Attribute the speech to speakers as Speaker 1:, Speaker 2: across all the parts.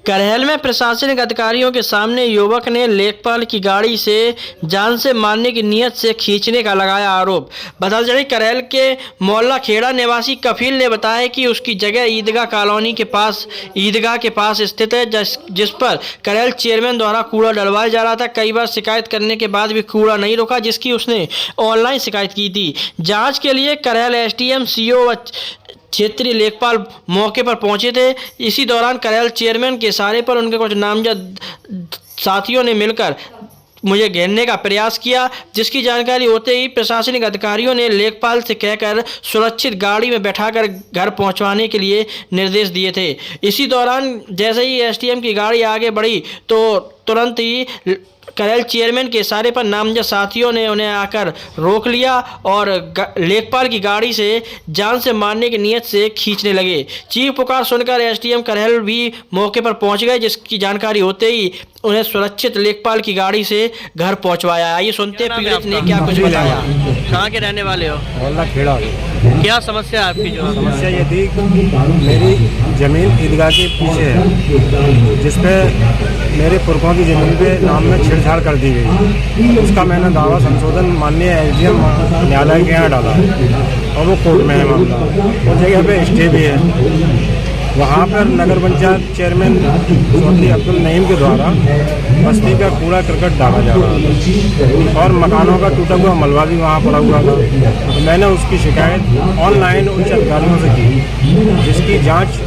Speaker 1: करहल में प्रशासनिक अधिकारियों के सामने युवक ने लेखपाल की गाड़ी से जान से मारने की नीयत से खींचने का लगाया आरोप। बता चले करहल के मोहल्ला खेड़ा निवासी कफील ने बताया कि उसकी जगह ईदगाह कॉलोनी के पास स्थित है, जिस पर करहल चेयरमैन द्वारा कूड़ा डलवाया जा रहा था। कई बार शिकायत करने के बाद भी कूड़ा नहीं रुका, जिसकी उसने ऑनलाइन शिकायत की थी। जाँच के लिए करहल एसडीएम, सीओ व क्षेत्रीय लेखपाल मौके पर पहुंचे थे। इसी दौरान करहल चेयरमैन के इशारे पर उनके कुछ नामजद साथियों ने मिलकर मुझे घेरने का प्रयास किया, जिसकी जानकारी होते ही प्रशासनिक अधिकारियों ने लेखपाल से कहकर सुरक्षित गाड़ी में बैठाकर घर पहुंचवाने के लिए निर्देश दिए थे। इसी दौरान जैसे ही एसडीएम की गाड़ी आगे बढ़ी तो तुरंत ही करहल चेयरमैन के इशारे पर नामजद साथियों ने उन्हें आकर रोक लिया और लेखपाल की गाड़ी से जान से मारने की नीयत से खींचने लगे। चीख पुकार सुनकर एसडीएम करहल भी मौके पर पहुंच गए, जिसकी जानकारी होते ही उन्हें सुरक्षित लेखपाल की गाड़ी से घर पहुंचवाया। आइए सुनते हैं पीड़ित ने क्या कुछ बताया। कहाँ के रहने वाले हो?
Speaker 2: मोहल्ला खेड़ा।
Speaker 1: क्या समस्या आपकी? जो
Speaker 2: समस्या ये थी, मेरी ज़मीन ईदगाह के पीछे है, जिसपे मेरे पुरखों की ज़मीन पे नाम में छेड़छाड़ कर दी गई। उसका मैंने दावा संशोधन माननीय एसडीएम न्यायालय के यहाँ डाला है और वो कोर्ट में है मामला। उस जगह पे स्टे भी है। वहाँ पर नगर पंचायत चेयरमैन चौधरी अब्दुल नईम के द्वारा बस्ती का कूड़ा करकट डाला जा रहा था और मकानों का टूटा हुआ मलबा भी वहाँ पड़ा हुआ था। तो मैंने उसकी शिकायत ऑनलाइन उच्च अधिकारियों से की, जिसकी जांच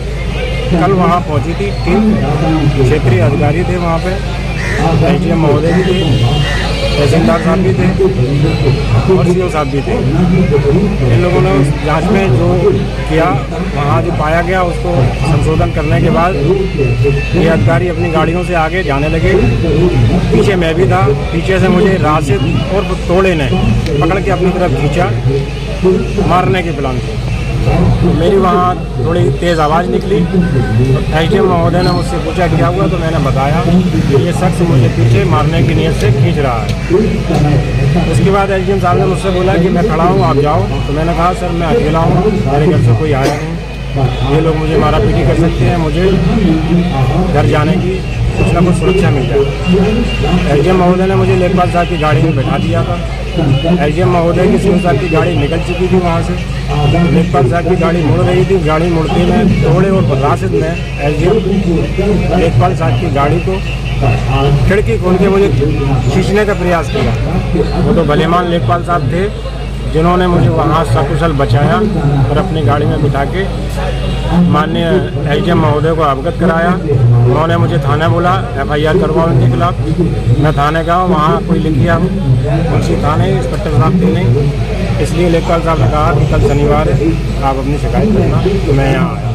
Speaker 2: कल वहाँ पहुँची थी। 3 क्षेत्रीय अधिकारी थे वहाँ पे, एसडीएम महोदय भी थे, तहसीलदार साहब भी थे और सीओ साहब भी थे। इन लोगों ने उस जांच में जो किया, वहाँ जो पाया गया उसको संशोधन करने के बाद ये अधिकारी अपनी गाड़ियों से आगे जाने लगे। पीछे मैं भी था। पीछे से मुझे राशिद और तोड़े ने पकड़ के अपनी तरफ खींचा मारने के प्लान से। तो मेरी वहाँ थोड़ी तेज़ आवाज़ निकली। एसडीएम महोदय ने मुझसे पूछा क्या हुआ, तो मैंने बताया कि ये शख्स मुझे पीछे मारने की नीयत से खींच रहा है। उसके बाद एसडीएम साहब ने मुझसे बोला कि मैं खड़ा हूँ, आप जाओ। तो मैंने कहा सर मैं अकेला हूँ, मेरे घर से कोई आया नहीं, ये लोग मुझे मारा पीटी कर सकते हैं, मुझे घर जाने की कुछ ना कुछ सुरक्षा मिल जाए। एसडीएम महोदय ने मुझे लेखपाल साहब की गाड़ी में बैठा दिया था। एसडीएम महोदय की सीओ साहब की गाड़ी निकल चुकी थी वहाँ से। लेखपाल साहब की गाड़ी मुड़ रही थी। गाड़ी मुड़ते में तोड़े और राशिद ने एसडीएम लेखपाल साहब की गाड़ी को खिड़की खोल के मुझे खींचने का प्रयास किया। वो तो भलेमान लेखपाल साहब थे, जिन्होंने मुझे वहाँ सकुशल बचाया और अपनी गाड़ी में बिठा के माननीय एसडीएम महोदय को अवगत कराया। उन्होंने मुझे थाने बोला, FIR करवाओ उनके खिलाफ। मैं थाने गया, वहाँ कोई लिख दिया मुंशी थाने, इंस्पेक्टर साहब थे नहीं। इसलिए लेखपाल साहब ने कहा कि कल शनिवार है, आप अपनी शिकायत करना। तो मैं यहाँ आया।